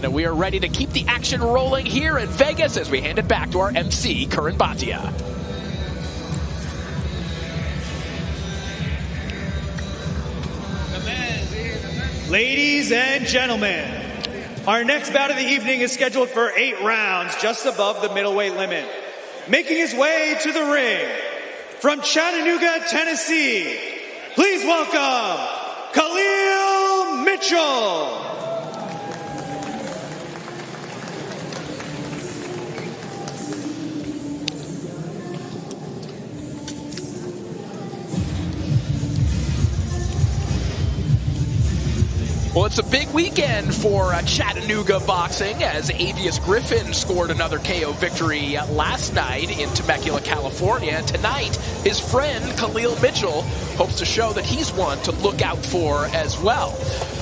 And we are ready to keep the action rolling here in Vegas as we hand it back to our MC, Karan Bhatia. Ladies and gentlemen, our next bout of the evening is scheduled for 8 rounds, just above the middleweight limit. Making his way to the ring, from Chattanooga, Tennessee, please welcome Kahlil Mitchell. Well, it's a big weekend for Chattanooga boxing as Avius Griffin scored another KO victory last night in Temecula, California. Tonight, his friend Kahlil Mitchell hopes to show that he's one to look out for as well.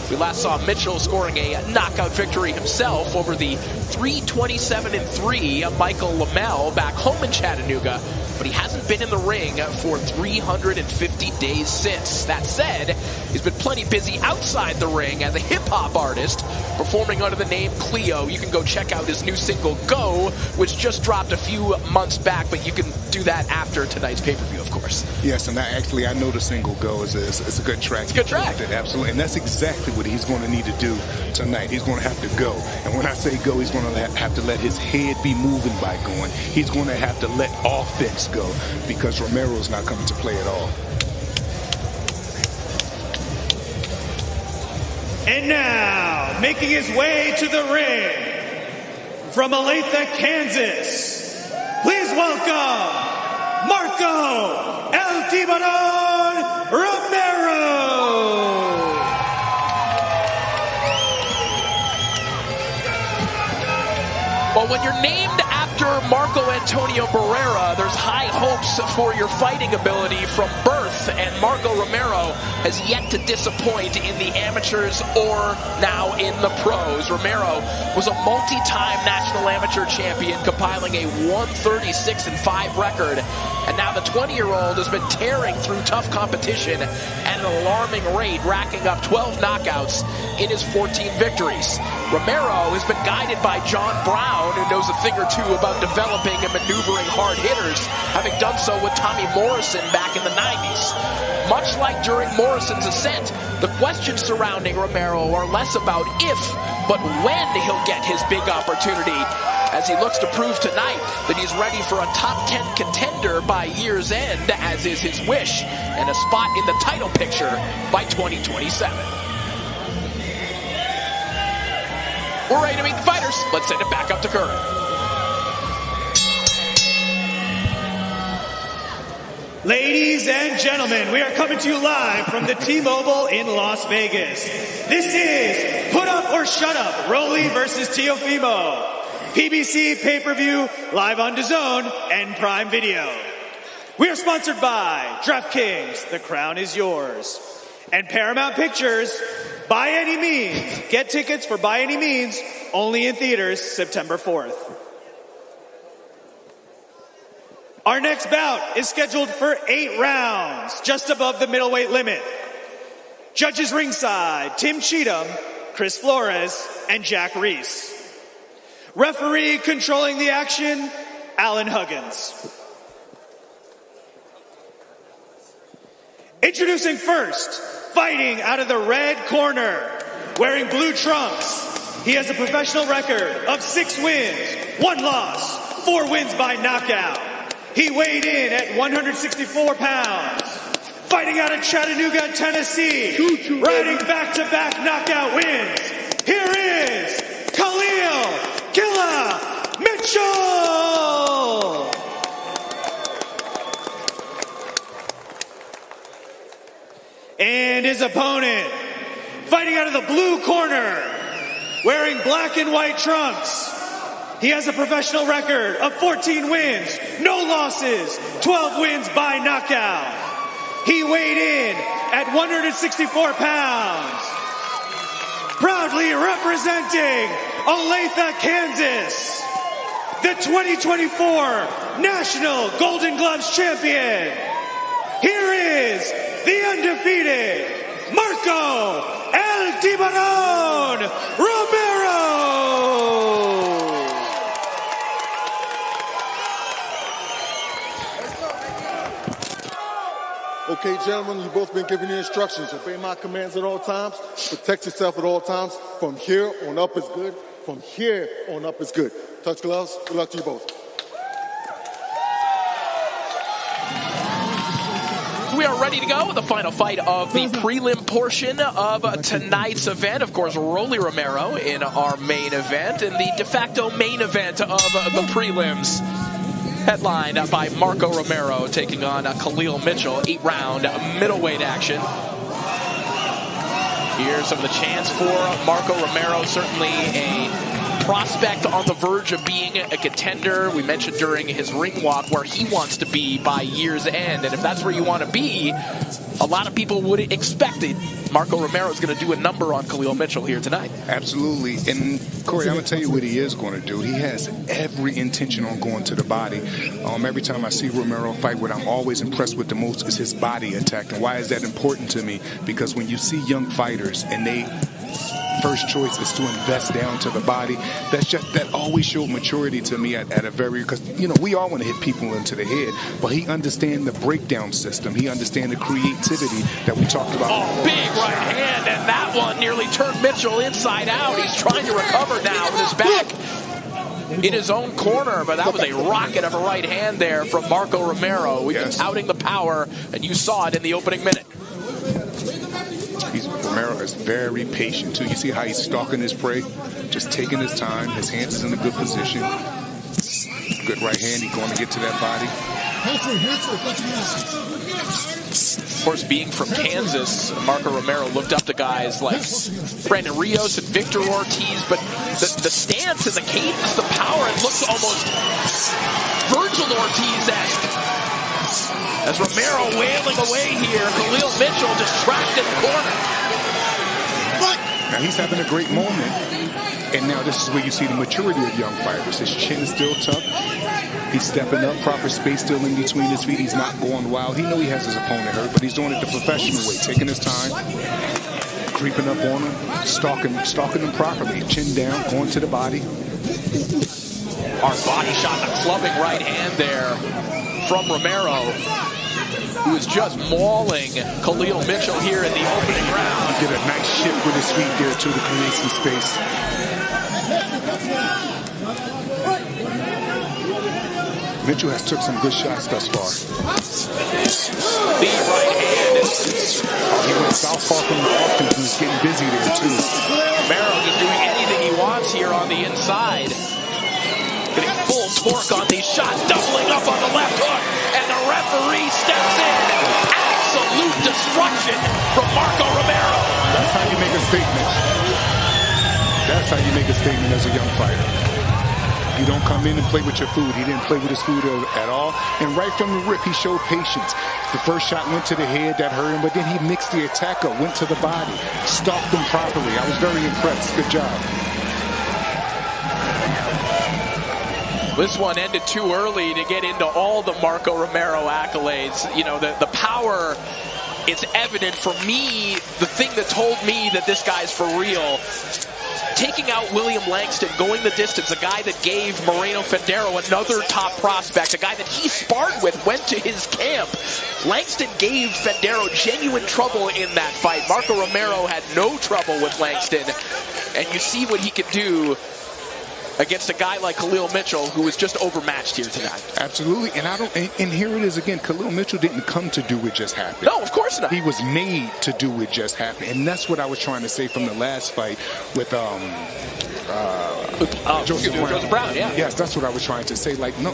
We last saw Mitchell scoring a knockout victory himself over the 327-3 Michael Lamel back home in Chattanooga, but he hasn't been in the ring for 350 days since. That said, he's been plenty busy outside the ring as a hip-hop artist, performing under the name Cleo. You can go check out his new single, Go, which just dropped a few months back, but you can do that after tonight's pay-per-view, of course. Yes, and I know the single Go is a good track. It's a good track. Absolutely, and that's exactly what he's going to need to do tonight. He's going to have to go. And when I say go, he's going to have to let his head be moving by going. He's going to have to let offense go because Romero's not coming to play at all. And now, making his way to the ring, from Olathe, Kansas, please welcome Marco El Tiburon Romero. Well, when you're named after Marco Antonio Barrera, there's high hopes for your fighting ability from birth, and Marco Romero has yet to disappoint in the amateurs or now in the pros. Romero was a multi-time national amateur champion, compiling a 136-5 record, and now the 20-year-old has been tearing through tough competition at an alarming rate, racking up 12 knockouts in his 14 victories. Romero has been guided by John Brown, who knows a thing or two about developing and maneuvering hard hitters, having done so with Tommy Morrison back in the 90s. Much like during Morrison's ascent, the questions surrounding Romero are less about if, but when he'll get his big opportunity, as he looks to prove tonight that he's ready for a top 10 contender by year's end, as is his wish, and a spot in the title picture by 2027. We're ready to meet the fighters. Let's send it back up to Curran. Ladies and gentlemen, we are coming to you live from the T-Mobile in Las Vegas. This is Put Up or Shut Up, Rolly versus Teofimo. PBC pay-per-view, live on DAZN and Prime Video. We are sponsored by DraftKings, the crown is yours. And Paramount Pictures, By Any Means. Get tickets for By Any Means, only in theaters September 4th. Our next bout is scheduled for 8 rounds, just above the middleweight limit. Judges ringside, Tim Cheatham, Chris Flores, and Jack Reese. Referee controlling the action, Alan Huggins. Introducing first, fighting out of the red corner, wearing blue trunks. He has a professional record of 6 wins, 1 loss, 4 wins by knockout. He weighed in at 164 pounds. Fighting out of Chattanooga, Tennessee, riding back-to-back knockout wins. Here is Kahlil Killa Mitchell! And his opponent, fighting out of the blue corner, wearing black and white trunks. He has a professional record of 14 wins, no losses, 12 wins by knockout. He weighed in at 164 pounds. Proudly representing Olathe, Kansas, the 2024 National Golden Gloves Champion. Here is the undefeated Marco El Tiburon Romero. Okay, gentlemen, you've both been given the instructions. Obey my commands at all times. Protect yourself at all times. From here on up is good. From here on up is good. Touch gloves. Good luck to you both. We are ready to go with the final fight of the prelim portion of tonight's event. Of course, Rolly Romero in our main event, and the de facto main event of the prelims, headlined by Marco Romero taking on Kahlil Mitchell, 8-round middleweight action. Here's some of the chants for Marco Romero, certainly a prospect on the verge of being a contender. We mentioned during his ring walk where he wants to be by year's end, and if that's where you want to be, a lot of people would expect it. Marco Romero is going to do a number on Kahlil Mitchell here tonight. Absolutely. And, Corey, I'm going to tell you what he is going to do. He has every intention on going to the body. Every time I see Romero fight, what I'm always impressed with the most is his body attack. And why is that important to me? Because when you see young fighters and they first choice is to invest down to the body, that always showed maturity to me at a very, because we all want to hit people into the head, but he understands the breakdown system. He understands the creativity that we talked about. Oh, big right hand, and that one nearly turned Mitchell inside out. He's trying to recover now with his back in his own corner, but that was a rocket of a right hand there from Marco Romero. We've been touting the power, and you saw it in the opening minute. Romero is very patient too. You see how he's stalking his prey, just taking his time. His hands is in a good position. Good right hand. He's going to get to that body. Of course, being from Kansas, Marco Romero looked up to guys like Brandon Rios and Victor Ortiz, but the stance and the cadence, the power, it looks almost Virgil Ortiz-esque. As Romero wailing away here, Kahlil Mitchell just trapped in the corner. Now he's having a great moment, and now this is where you see the maturity of young fighters. His chin is still tough. He's stepping up, proper space still in between his feet. He's not going wild. He knows he has his opponent hurt, but he's doing it the professional way, taking his time, creeping up on him, stalking him properly, chin down, going to the body. Our body shot, a clubbing right hand there from Romero, who is just mauling Kahlil Mitchell here in the opening round. He did a nice shift with his feet there too to create some space. Mitchell has took some good shots thus far. The right hand. He went southpaw from the offense and is getting busy there too. Romero just doing anything he wants here on the inside. Getting full torque on these shots, doubling up on the left hook, and the referee steps in. Absolute destruction from Marco Romero. That's how you make a statement. That's how you make a statement as a young fighter. You don't come in and play with your food. He didn't play with his food at all. And right from the rip, he showed patience. The first shot went to the head, that hurt him, but then he mixed the attack up, went to the body, stalked him properly. I was very impressed. Good job. This one ended too early to get into all the Marco Romero accolades. The power, it's evident for me. The thing that told me that this guy's for real, taking out William Langston, going the distance, a guy that gave Moreno Fendero, another top prospect, a guy that he sparred with, went to his camp. Langston gave Fendero genuine trouble in that fight. Marco Romero had no trouble with Langston, and you see what he could do against a guy like Kahlil Mitchell, who was just overmatched here tonight. Absolutely, and here it is again. Kahlil Mitchell didn't come to do it just happen. No, of course not. He was made to do it just happen, and that's what I was trying to say from the last fight with Joseph Brown. Yeah. Yes, that's what I was trying to say. Like, no,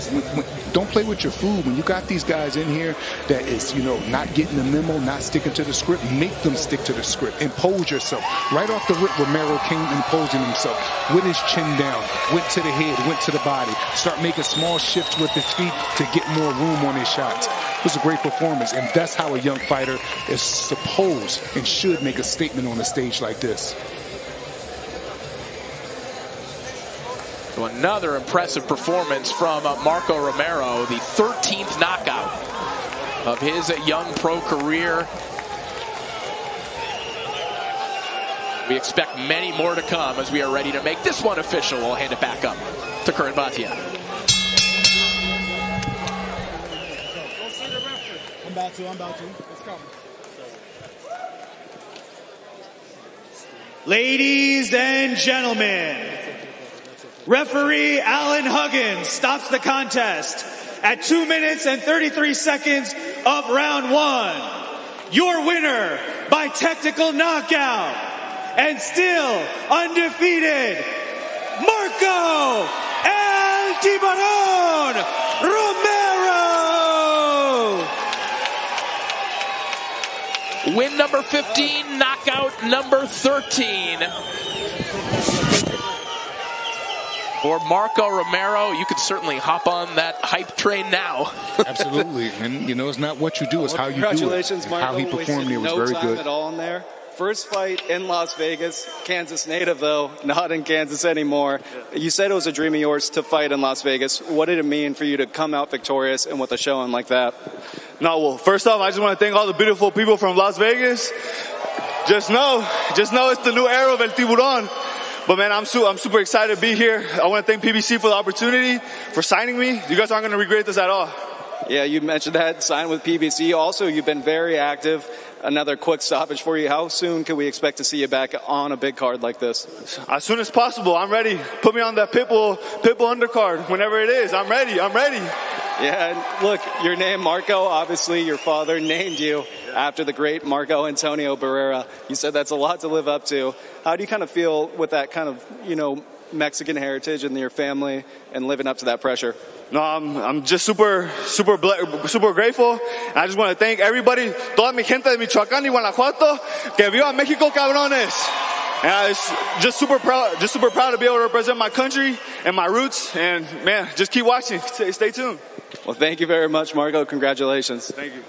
don't play with your food. When you got these guys in here that is, not getting the memo, not sticking to the script, make them stick to the script. Impose yourself. Right off the rip, Romero came imposing himself with his chin down, went to the head, went to the body, start making small shifts with his feet to get more room on his shots. It was a great performance, and that's how a young fighter is supposed and should make a statement on a stage like this. So another impressive performance from Marco Romero, the 13th knockout of his young pro career. We expect many more to come as we are ready to make this one official. We'll hand it back up to Curran Bhatia. about to. It's coming. Ladies and gentlemen, referee Alan Huggins stops the contest at 2 minutes and 33 seconds of round 1. Your winner by technical knockout and still undefeated, Marco El Tiburon Romero! Win number 15, knockout number 13. For Marco Romero, you can certainly hop on that hype train now. Absolutely. And, you know, it's not what you do, it's how you do it. Congratulations, Marco. How he performed there was very No good. time at all in there. First fight in Las Vegas, Kansas native though, not in Kansas anymore. You said it was a dream of yours to fight in Las Vegas. What did it mean for you to come out victorious and with a showing like that? No, well, first off, I just want to thank all the beautiful people from Las Vegas. Just know it's the new era of El Tiburon. But man, I'm super excited to be here. I want to thank PBC for the opportunity, for signing me. You guys aren't going to regret this at all. Yeah, you mentioned that, signed with PBC. Also, you've been very active. Another quick stoppage for you. How soon can we expect to see you back on a big card like this? As soon as possible. I'm ready. Put me on that Pitbull undercard. Whenever it is, I'm ready. Yeah, and look, your name, Marco, obviously your father named you after the great Marco Antonio Barrera. You said that's a lot to live up to. How do you kind of feel with that kind of, you know, Mexican heritage in your family and living up to that pressure? No, I'm just super grateful. And I just want to thank everybody, toda mi gente de Michoacán y Guanajuato, que viva México, cabrones. And I was just super proud to be able to represent my country and my roots. And man, just keep watching. Stay tuned. Well, thank you very much, Marco. Congratulations. Thank you.